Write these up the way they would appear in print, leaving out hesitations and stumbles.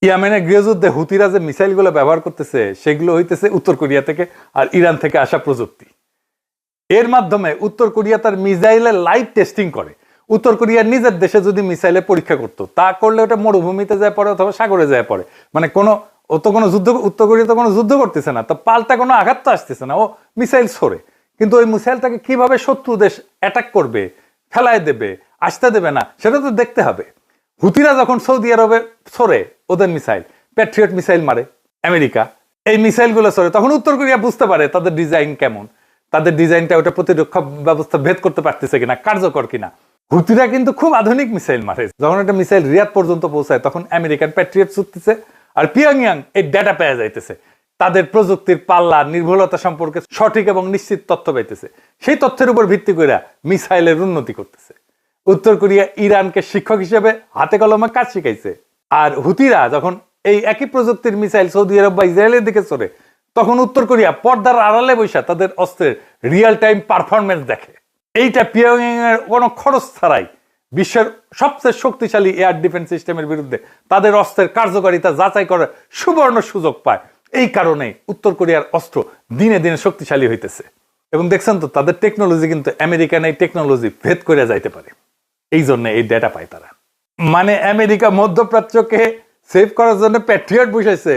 ইয়ামেনের গৃহযুদ্ধে হুতিরা যে মিসাইলগুলো ব্যবহার করতেছে সেগুলো হইতেছে উত্তর কোরিয়া থেকে আর ইরান থেকে আসা প্রযুক্তি। এর মাধ্যমে উত্তর কোরিয়া তার মিসাইলের লাইভ টেস্টিং করে। উত্তর কোরিয়ার নিজের দেশে যদি মিসাইলের পরীক্ষা করতো, তা করলে ওটা মরুভূমিতে যায় পড়ে অথবা সাগরে যায় পড়ে। মানে উত্তর কোরিয়া তো কোনো যুদ্ধ করতেছে না, তো পাল্টা কোনো আঘাত তো আসতেছে না, ও মিসাইল ছোড়ে। কিন্তু ওই মিসাইলটাকে কিভাবে শত্রু দেশ অ্যাটাক করবে, ফেলায় দেবে, আসতে দেবে না, সেটা তো দেখতে হবে। হুতিরা যখন সৌদি আরবে ছোড়ে ওদের মিসাইল, প্যাট্রিয়ট মিসাইল মারে আমেরিকা, এই মিসাইলগুলো ছোড়ে, তখন উত্তর কোরিয়া বুঝতে পারে তাদের ডিজাইন কেমন, তাদের ডিজাইনটা ওটা প্রতিরক্ষা ব্যবস্থা ভেদ করতে পারতেছে কিনা, কার্যকর কিনা। হুতিরা কিন্তু খুব আধুনিক মিসাইল মারে। যখন একটা মিসাইল রিয়াদ পর্যন্ত পৌঁছায় তখন আমেরিকান প্যাট্রিয়ট ছুটতেছে, আর পিয়ংইয়াং এই ডেটা পেয়ে যাইতেছে, তাদের প্রযুক্তির পাল্লা নির্ভুলতা সম্পর্কে সঠিক এবং নিশ্চিত তথ্য পাইতেছে। সেই তথ্যের উপর ভিত্তি করে মিসাইলের উন্নতি করতেছে। উত্তর কোরিয়া ইরানকে শিক্ষক হিসেবে হাতে কলমে কাজ শিখাইছে। আর হুতিরা যখন এই একই প্রযুক্তির মিসাইল সৌদি আরব বা ইসরায়েলের দিকে চড়ে, তখন উত্তর কোরিয়া পর্দার আড়ালে বৈশা তাদের অস্ত্রের রিয়েল টাইম পারফরমেন্স দেখে। এইটা পিয়ংইয়াং এর কোনো খরচ ছাড়াই বিশ্বের সবচেয়ে শক্তিশালী এয়ার ডিফেন্স সিস্টেমের বিরুদ্ধে তাদের অস্ত্রের কার্যকারিতা যাচাই করার সুবর্ণ সুযোগ পায়। এই কারণে উত্তর কোরিয়ার অস্ত্র দিনে দিনে শক্তিশালী হইতেছে। এবং দেখছেন তো, তাদের টেকনোলজি কিন্তু আমেরিকান এই টেকনোলজি ভেদ করে যাইতে পারে। এই জন্য এই ডেটা পায় তারা। মানে আমেরিকা মধ্যপ্রাচ্যকে সেভ করার জন্য প্যাট্রিয়ট বসাইছে,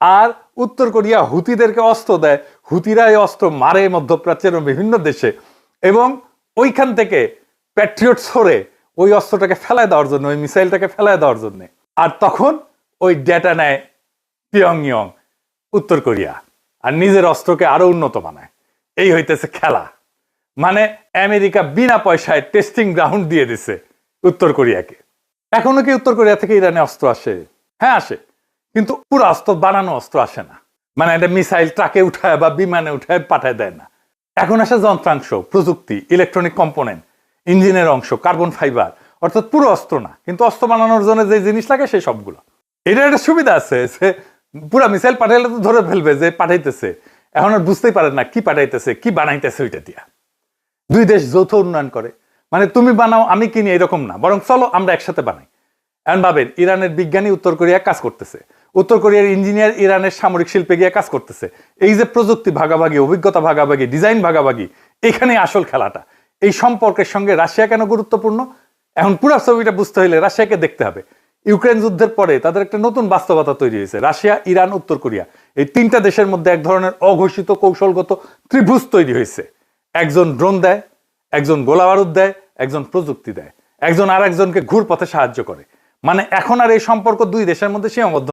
আর উত্তর কোরিয়া হুতিদেরকে অস্ত্র দেয়, হুতিরা এই অস্ত্র মারে মধ্যপ্রাচ্যের বিভিন্ন দেশে, এবং ওইখান থেকে প্যাট্রিয়ট ছড়ে ওই অস্ত্রটাকে ফেলায় দেওয়ার জন্য, ওই মিসাইলটাকে ফেলায় দেওয়ার জন্য। আর তখন ওই ডেটা নেয় পিয়ংইয়ং, উত্তর কোরিয়া, আর নিজের অস্ত্রকে আরো উন্নত বানায়। এই হইতেছে খেলা। মানে আমেরিকা বিনা পয়সায় টেস্টিং গ্রাউন্ড দিয়ে দিছে উত্তর কোরিয়াকে। এখনো কি উত্তর কোরিয়া থেকে ইরানে অস্ত্র আসে? হ্যাঁ আসে, কিন্তু পুরো অস্ত্র বানানো অস্ত্র আসে না। মানে একটা মিসাইল ট্রাকে উঠায় বা বিমানে উঠায় পাঠায় দেয় না। এখন আসে যন্ত্রাংশ, প্রযুক্তি, ইলেকট্রনিক কম্পোনেন্ট, ইঞ্জিনের অংশ, কার্বন ফাইবার, অর্থাৎ পুরো অস্ত্র না, কিন্তু অস্ত্র বানানোর জন্য যে জিনিস লাগে সেই সবগুলো। এটা একটা সুবিধা আছে যে পুরা মিসাইল পাঠাইলে তো ধরে ফেলবে যে পাঠাইতেছে। এখন আর বুঝতেই পারে না কি পাঠাইতেছে, কি বানাইতেছে ওইটা দিয়া। দুই দেশ যৌথ উন্নয়ন করে। মানে তুমি বানাও আমি কিনি এরকম না, বরং চলো আমরা একসাথে বানাই। এখন ভাবেন, ইরানের বিজ্ঞানী উত্তর কোরিয়া কাজ করতেছে, উত্তর কোরিয়ার ইঞ্জিনিয়ার ইরানের সামরিক শিল্পে গিয়ে কাজ করতেছে। এই যে প্রযুক্তি ভাগাভাগি, অভিজ্ঞতা ভাগাভাগি, ডিজাইন ভাগাভাগি, এখানে আসল খেলাটা। এই সম্পর্কের সঙ্গে রাশিয়া কেন গুরুত্বপূর্ণ? এখন পুরো ছবিটা বুঝতে হলে রাশিয়াকে দেখতে হবে। ইউক্রেন যুদ্ধের পরে তাদের একটা নতুন বাস্তবতা তৈরি হয়েছে। রাশিয়া, ইরান, উত্তর কোরিয়া, এই তিনটা দেশের মধ্যে এক ধরনের অঘোষিত কৌশলগত ত্রিভুজ তৈরি হয়েছে। একজন ড্রোন দেয়, একজন গোলা বারুদ দেয়, একজন প্রযুক্তি দেয়, একজন আর একজনকে ঘুর পথে সাহায্য করে। মানে এখন আর এই সম্পর্ক দুই দেশের মধ্যে সীমাবদ্ধ